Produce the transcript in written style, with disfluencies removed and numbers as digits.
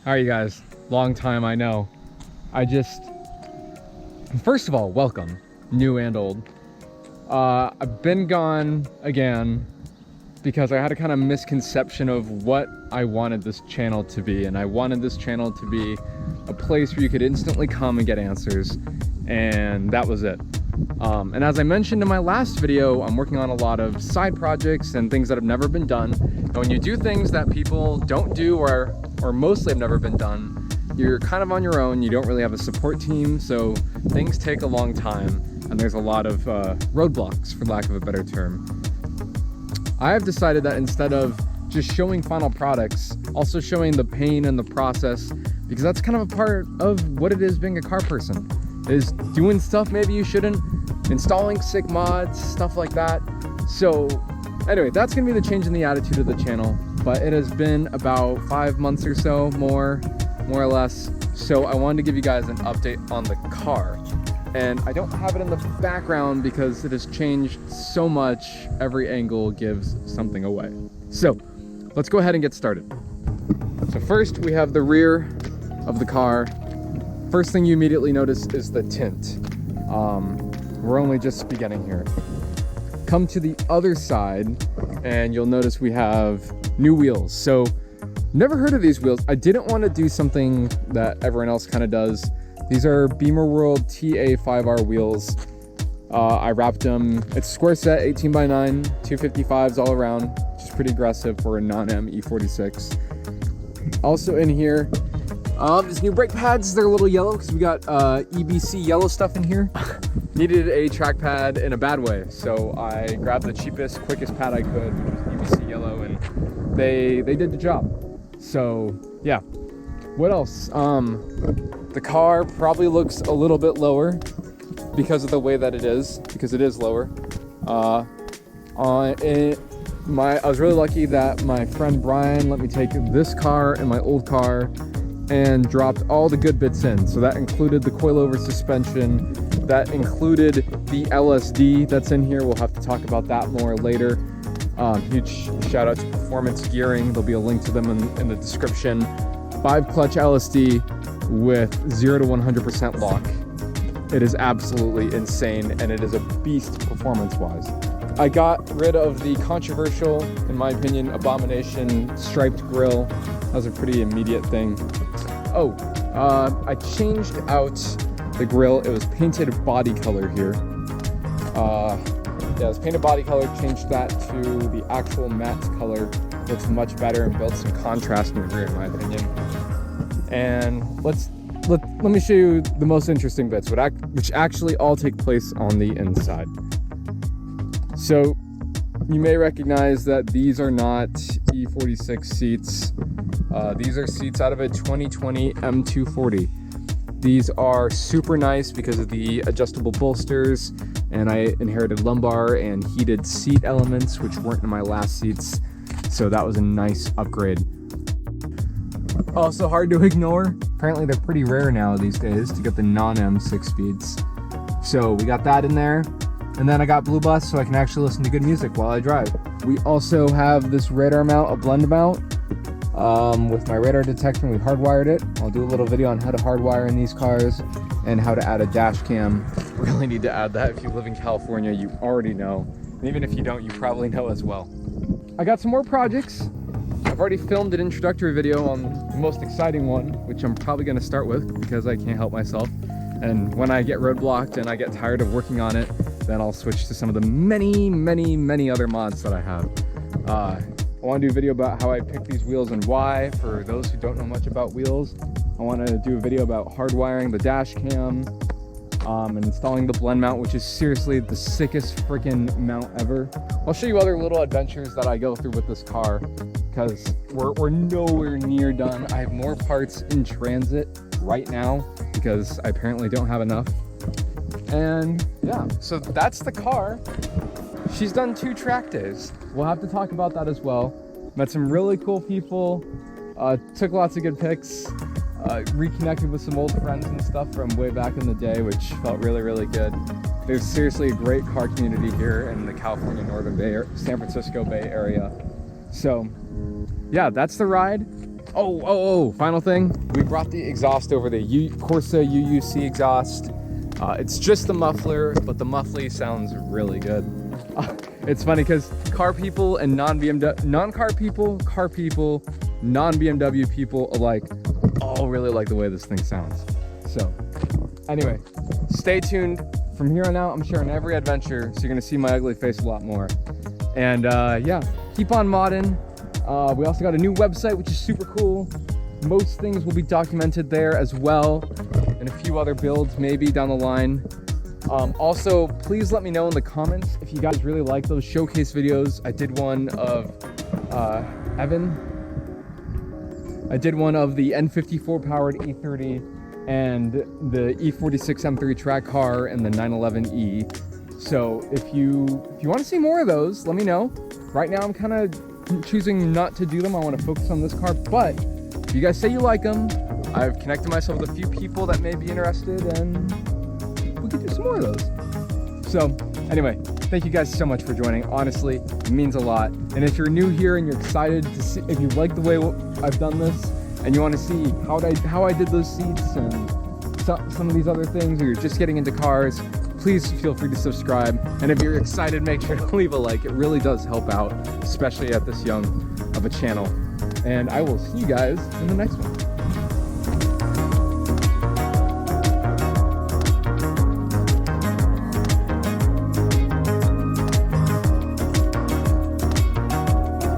How are you guys? Long time, I know. First of all, welcome, new and old. I've been gone again because I had a kind of misconception of what I wanted this channel to be, and I wanted this channel to be a place where you could instantly come and get answers, and that was it. And as I mentioned in my last video, I'm working on a lot of side projects and things that have never been done. And when you do things that people don't do or mostly have never been done, you're kind of on your own. You don't really have a support team, so things take a long time, and there's a lot of roadblocks, for lack of a better term. I have decided that instead of just showing final products, also showing the pain and the process, because that's kind of a part of what it is being a car person, is doing stuff maybe you shouldn't, installing sick mods, stuff like that. So anyway, that's gonna be the change in the attitude of the channel, but it has been about 5 months or so, more or less. So I wanted to give you guys an update on the car. And I don't have it in the background because it has changed so much. Every angle gives something away. So let's go ahead and get started. So first we have the rear of the car. First thing you immediately notice is the tint. We're only just beginning here. Come to the other side and you'll notice we have new wheels. So never heard of these wheels. I didn't want to do something that everyone else kind of does. These are Beamer World TA5R wheels. I wrapped them, it's square set, 18x9, 255s all around, which is pretty aggressive for a non-M E46. Also in here, these new brake pads. They're a little yellow because we got EBC yellow stuff in here. Needed a track pad in a bad way, so I grabbed the cheapest, quickest pad I could, which was EBC yellow, and they did the job. So yeah, what else? The car probably looks a little bit lower because of the way that it is, because it is lower. I was really lucky that my friend Brian let me take this car and my old car and dropped all the good bits in. So that included the coilover suspension, that included the LSD that's in here. We'll have to talk about that more later. Huge shout out to Performance Gearing. There'll be a link to them in the description. 5-clutch LSD with 0 to 100% lock. It is absolutely insane, and it is a beast performance-wise. I got rid of the controversial, in my opinion, abomination striped grille. That was a pretty immediate thing. Oh, I changed out the grille. It was painted body color here. Yeah, it was painted body color, changed that to the actual matte color. Looks much better and builds some contrast in the rear, in my opinion. And let me show you the most interesting bits, which actually all take place on the inside. So you may recognize that these are not E46 seats. These are seats out of a 2020 M240. These are super nice because of the adjustable bolsters, and I inherited lumbar and heated seat elements, which weren't in my last seats. So that was a nice upgrade. Also hard to ignore, apparently they're pretty rare now these days to get the non-M 6-speeds. So we got that in there. And then I got Blue Bus so I can actually listen to good music while I drive. We also have this radar mount, a blend mount. With my radar detection, we hardwired it. I'll do a little video on how to hardwire in these cars and how to add a dash cam. Really need to add that. If you live in California, you already know. And even if you don't, you probably know as well. I got some more projects. I've already filmed an introductory video on the most exciting one, which I'm probably going to start with because I can't help myself. And when I get roadblocked and I get tired of working on it, then I'll switch to some of the many other mods that I have. I want to do a video about how I picked these wheels and why, for those who don't know much about wheels. I want to do a video about hardwiring the dash cam, and installing the blend mount, which is seriously the sickest freaking mount ever. I'll show you other little adventures that I go through with this car, because we're nowhere near done. I have more parts in transit right now because I apparently don't have enough. And yeah, so that's the car. She's done 2 track days. We'll have to talk about that as well. Met some really cool people, took lots of good pics, reconnected with some old friends and stuff from way back in the day, which felt really good. There's seriously a great car community here in the California Northern Bay, San Francisco Bay Area. So yeah, that's the ride. Final thing. We brought the exhaust over, the Corsa UUC exhaust. It's just the muffler, but the muffler sounds really good. It's funny because car people and non-car people, non-BMW people alike all really like the way this thing sounds. So anyway, stay tuned. From here on out, I'm sharing every adventure, so you're gonna see my ugly face a lot more. And yeah, keep on modding. We also got a new website, which is super cool. Most things will be documented there as well, and a few other builds maybe down the line. Also, please let me know in the comments if you guys really like those showcase videos. I did one of Evan. I did one of the N54 powered E30 and the E46 M3 track car and the 911E. So if you want to see more of those, let me know. Right now I'm kind of choosing not to do them. I want to focus on this car, but if you guys say you like them, I've connected myself with a few people that may be interested, and we could do some more of those. So anyway, thank you guys so much for joining. Honestly, it means a lot. And if you're new here and you're excited to see, if you like the way I've done this and you want to see how I did those seats and some of these other things, or you're just getting into cars, please feel free to subscribe. And if you're excited, make sure to leave a like. It really does help out, especially at this young of a channel. And I will see you guys in the next one.